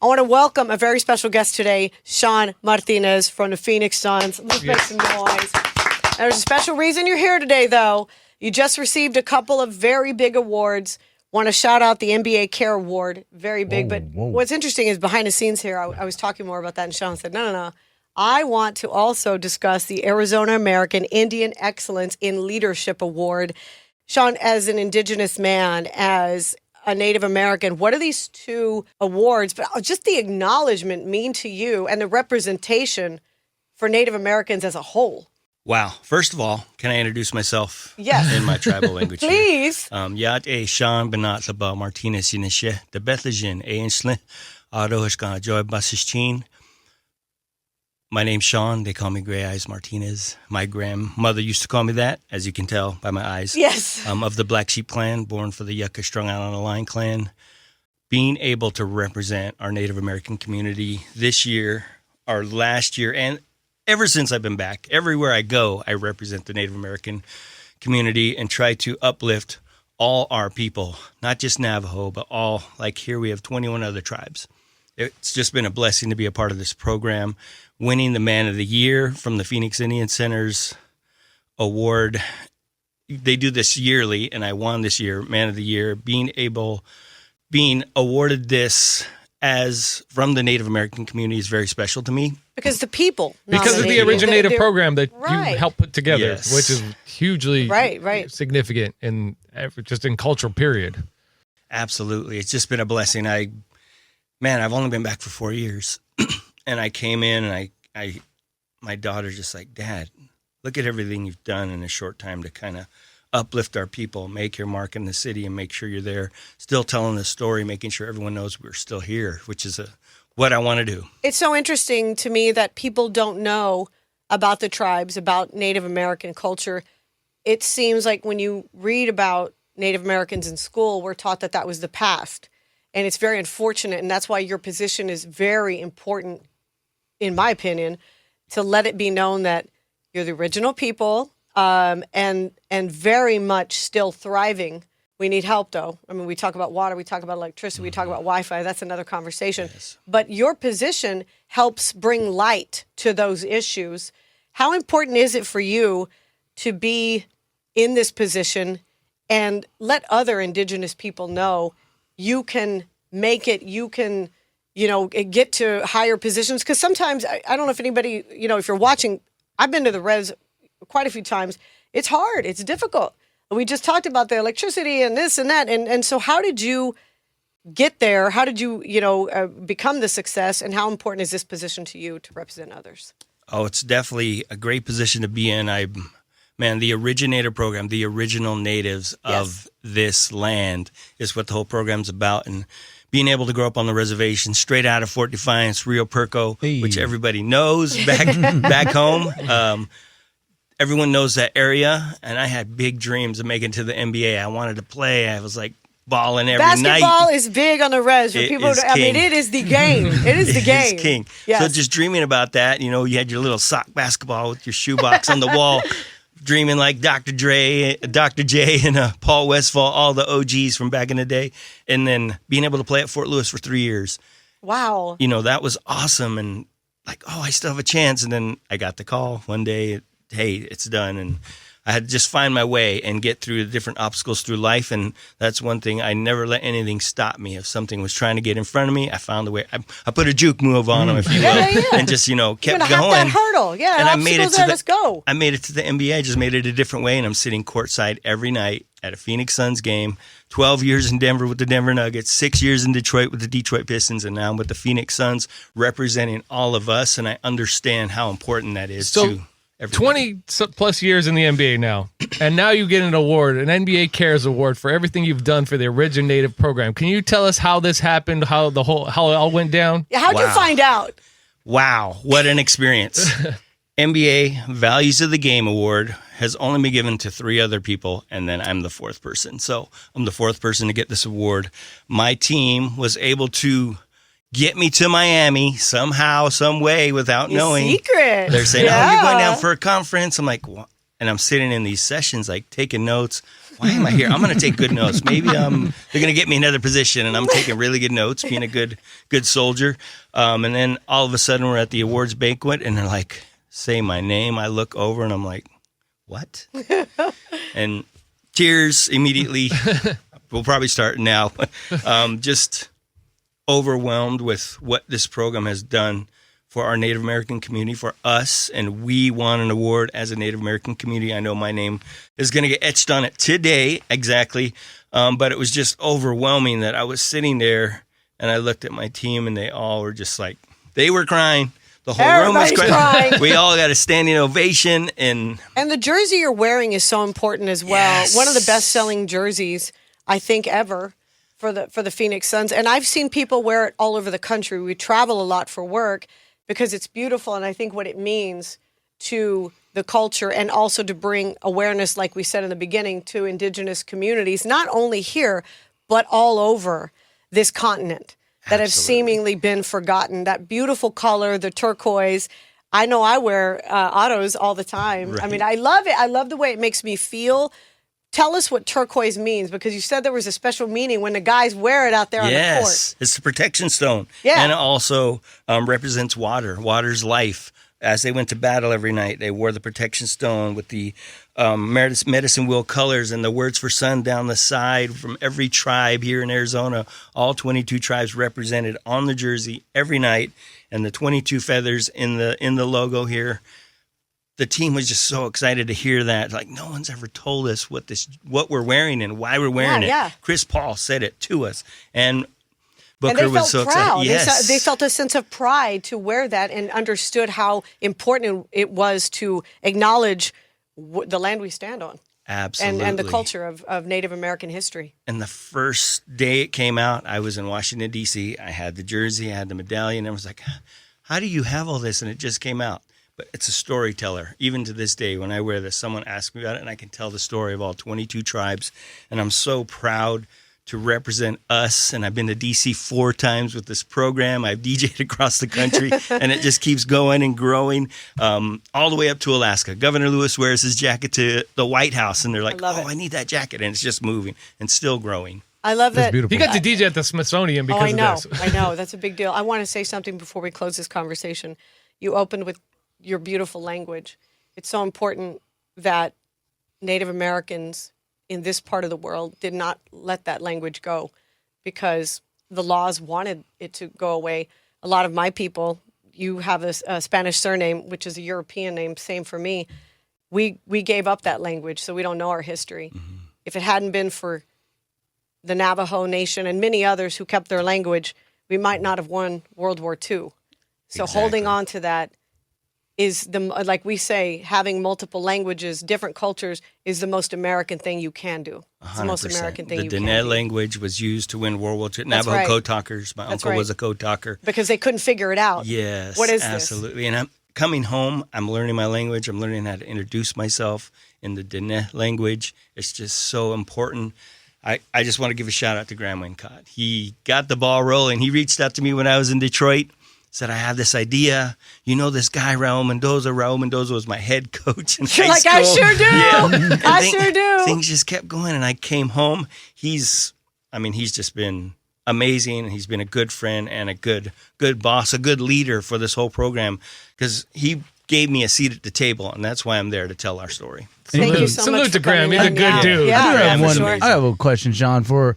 I want to welcome a very special guest today, Shawn Martinez from the Phoenix Suns. Let's make some noise. There's a special reason you're here today, though. You just received a couple of very big awards. Want to shout out the NBA Care Award, very big. What's interesting is behind the scenes here, I was talking more about that, and Shawn said, no. I want to also discuss the Arizona American Indian Excellence in Leadership Award. Shawn, as an Indigenous man, as a Native American, what do these two awards, but just the acknowledgement mean to you and the representation for Native Americans as a whole? Wow. First of all, can I introduce myself? Yes. In my tribal language? Please. Yat e Shawn Benat Laba Martinez Yinishe, the Bethlehem, e Insle, Adohashka Joy Basishin. My name's Shawn. They call me Gray Eyes Martinez. My grandmother used to call me that, as you can tell by my eyes. Yes. Of the Black Sheep clan, born for the Yucca Strung Out on a Line clan. Being able to represent our Native American community this year, our last year, and ever since I've been back, everywhere I go, I represent the Native American community and try to uplift all our people, not just Navajo, but all. Like here we have 21 other tribes. It's just been a blessing to be a part of this program. Winning the Man of the Year from the Phoenix Indian Center's award. They do this yearly, and I won this year, Man of the Year. Being awarded this as from the Native American community is very special to me. Because the people. Because of the Originative program that right. you helped put together, Yes. which is hugely right. significant in just in cultural period. Absolutely. It's just been a blessing. I've only been back for 4 years. And I came in and my daughter's just like, Dad, look at everything you've done in a short time to kind of uplift our people, make your mark in the city and make sure you're there, still telling the story, making sure everyone knows we're still here, which is what I want to do. It's so interesting to me that people don't know about the tribes, about Native American culture. It seems like when you read about Native Americans in school, we're taught that was the past. And it's very unfortunate, and that's why your position is very important, in my opinion, to let it be known that you're the original people and very much still thriving. We need help, though. I mean, we talk about water, we talk about electricity, we talk about Wi-Fi. That's another conversation. Yes. But your position helps bring light to those issues. How important is it for you to be in this position and let other Indigenous people know you can make it, you can, get to higher positions? Because sometimes, I don't know if anybody, if you're watching, I've been to the res quite a few times. It's hard. It's difficult. We just talked about the electricity and this and that. And so how did you get there? How did you, become the success? And how important is this position to you to represent others? Oh, it's definitely a great position to be in. The Originator program, the original natives of this land is what the whole program's about. And being able to grow up on the reservation straight out of Fort Defiance, Rio Perco, which everybody knows back home. Everyone knows that area. And I had big dreams of making it to the NBA. I wanted to play. I was like balling every night. Basketball is big on the res. For people, it is the game. It is the game. It's king. Yes. So just dreaming about that, you had your little sock basketball with your shoebox on the wall. Dreaming like Dr. J, and Paul Westphal, all the OGs from back in the day, and then being able to play at Fort Lewis for 3 years. Wow. That was awesome, and like, I still have a chance. And then I got the call one day, hey, it's done, and I had to just find my way and get through the different obstacles through life. And that's one thing. I never let anything stop me. If something was trying to get in front of me, I found a way. I put a juke move on them, if you will, and just, kept going. That hurdle. Yeah, and I made it to let's go. I made it to the NBA. I just made it a different way. And I'm sitting courtside every night at a Phoenix Suns game, 12 years in Denver with the Denver Nuggets, 6 years in Detroit with the Detroit Pistons, and now I'm with the Phoenix Suns representing all of us. And I understand how important that is to everybody. 20 plus years in the NBA now, and now you get an award, an NBA Cares Award for everything you've done for the Originative program. Can you tell us how this happened, how it all went down? Yeah, how'd you find out? Wow, what an experience. NBA Values of the Game Award has only been given to 3 other people, and then I'm the 4th person. So I'm the 4th person to get this award. My team was able to get me to Miami somehow, some way, without knowing. Secret. They're saying, you're going down for a conference. I'm like, what? And I'm sitting in these sessions, like taking notes, why am I here? I'm going to take good notes. Maybe they're going to get me another position, and I'm taking really good notes, being a good soldier. And then all of a sudden we're at the awards banquet, and they're like, say my name. I look over, and I'm like, what? And tears immediately. We'll probably start now. Just overwhelmed with what this program has done for our Native American community, for us, and we won an award as a Native American community. I know my name is going to get etched on it today, exactly, but it was just overwhelming that I was sitting there, and I looked at my team, and they all were just like, they were crying. The whole room was crying. We all got a standing ovation. And the jersey you're wearing is so important as well. Yes. One of the best-selling jerseys, I think, ever for the Phoenix Suns. And I've seen people wear it all over the country. We travel a lot for work because it's beautiful, and I think what it means to the culture and also to bring awareness, like we said in the beginning, to indigenous communities, not only here, but all over this continent that have seemingly been forgotten. That beautiful color, the turquoise. I know I wear autos all the time. Right. I mean, I love it. I love the way it makes me feel. Tell us what turquoise means, because you said there was a special meaning when the guys wear it out there on the court. Yes, it's the protection stone. Yeah. And it also represents water. Water's life. As they went to battle every night, they wore the protection stone with the medicine wheel colors and the words for sun down the side from every tribe here in Arizona. All 22 tribes represented on the jersey every night, and the 22 feathers in the logo here. The team was just so excited to hear that. Like, no one's ever told us what we're wearing and why we're wearing it. Yeah. Chris Paul said it to us, and Booker was so proud. excited. Yes. They felt a sense of pride to wear that and understood how important it was to acknowledge the land we stand on. Absolutely. And the culture of Native American history. And the first day it came out, I was in Washington, D.C. I had the jersey, I had the medallion, and I was like, how do you have all this? And it just came out. But it's a storyteller. Even to this day, when I wear this, someone asks me about it, and I can tell the story of all 22 tribes. And I'm so proud to represent us. And I've been to D.C. 4 times with this program. I've DJed across the country, and it just keeps going and growing all the way up to Alaska. Governor Lewis wears his jacket to the White House, and they're like, I need that jacket. And it's just moving and still growing. I love that. He got to DJ at the Smithsonian because of this. I know. That's a big deal. I want to say something before we close this conversation. You opened with your beautiful language. It's so important that Native Americans in this part of the world did not let that language go because the laws wanted it to go away. A lot of my people, you have a Spanish surname, which is a European name, same for me. We gave up that language, so we don't know our history. Mm-hmm. If it hadn't been for the Navajo Nation and many others who kept their language, we might not have won World War II. So holding on to that is like we say, having multiple languages, different cultures is the most American thing you can do. It's the most American thing you can do. The Diné language was used to win World War II. Navajo code talkers. My uncle was a code talker. Because they couldn't figure it out. Yes, what is absolutely. And I'm coming home. I'm learning my language. I'm learning how to introduce myself in the Diné language. It's just so important. I just want to give a shout out to Graham Wincott. He got the ball rolling. He reached out to me when I was in Detroit. Said, I have this idea. You know this guy, Raul Mendoza. Raul Mendoza was my head coach in high school. I sure do. Yeah. I sure do. Things just kept going, and I came home. He's just been amazing. He's been a good friend and a good boss, a good leader for this whole program because he gave me a seat at the table, and that's why I'm there to tell our story. Thank you so much. Salute to Graham. He's a good dude. Yeah, I have a question, Shawn, for,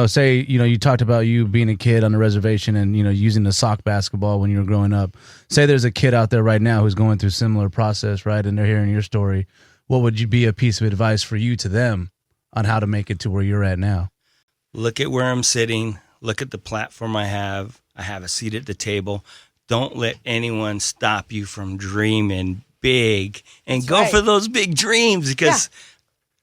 say, you talked about you being a kid on the reservation and, using the sock basketball when you were growing up. Say there's a kid out there right now who's going through a similar process, right? And they're hearing your story. What would you be a piece of advice for you to them on how to make it to where you're at now? Look at where I'm sitting. Look at the platform I have. I have a seat at the table. Don't let anyone stop you from dreaming big and go for those big dreams because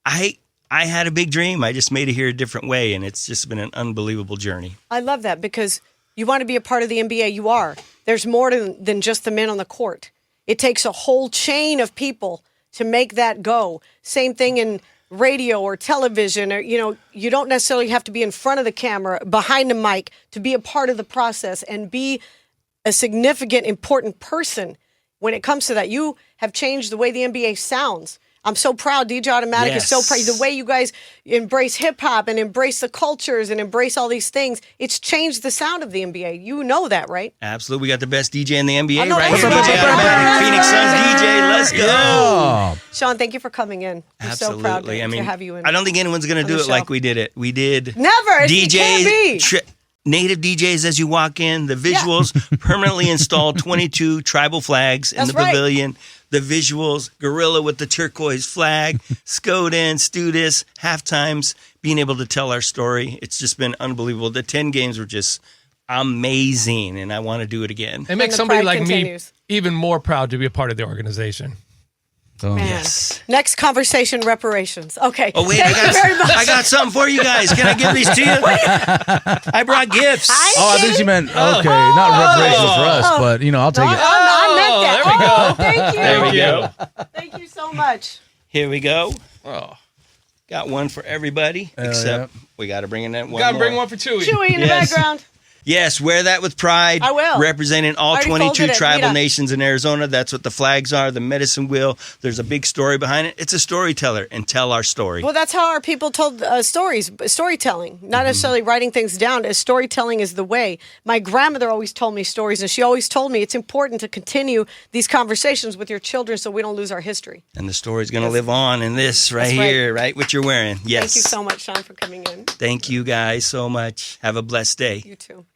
I had a big dream. I just made it here a different way, and it's just been an unbelievable journey. I love that because you want to be a part of the NBA. You are. There's more than just the men on the court. It takes a whole chain of people to make that go. Same thing in radio or television, or you don't necessarily have to be in front of the camera, behind the mic to be a part of the process and be a significant, important person when it comes to that. You have changed the way the NBA sounds. I'm so proud. DJ Automatic is so Yes. proud. The way you guys embrace hip hop and embrace the cultures and embrace all these things, it's changed the sound of the NBA. You know that, right? Absolutely. We got the best DJ in the NBA I know right that's here. right. DJ Automatic, Phoenix Suns DJ. Let's go. Oh, Sean, thank you for coming in. I'm so proud to, to have you in. I don't think anyone's going to do the it like show. we did it. We did Never. It can't be. native DJs as you walk in, the visuals, permanently installed 22 tribal flags in That's the right. pavilion, the visuals, gorilla with the turquoise flag, Skoden, Studis, halftimes, being able to tell our story. It's just been unbelievable. The 10 games were just amazing, and I want to do it again. It makes the somebody pride like continues. me even more proud to be a part of the organization. oh. Man. Yes. Next conversation, reparations. Okay. Oh, wait, Thank you very much. I got something for you guys. Can I give these to you? I brought gifts. Oh, I think you meant okay, not reparations for us, but I'll take it. I meant that. there we go. Oh, thank you. There we go. Thank you so much. Here we go. Oh, Got one for everybody, except we got to bring in that one gotta more. bring one for Chewy. Chewy in the Yes. background. Yes, wear that with pride. I will. Representing all Already 22 folded it. tribal Mira. nations in Arizona. That's what the flags are, the medicine wheel. There's a big story behind it. It's a storyteller, and tell our story. Well, that's how our people told stories, storytelling, not necessarily writing things down. As storytelling is the way. My grandmother always told me stories, and she always told me it's important to continue these conversations with your children so we don't lose our history. And the story's going to live on in this right That's right. here, right? What you're wearing. Yes. Thank you so much, Sean, for coming in. Thank you guys so much. Have a blessed day. You too.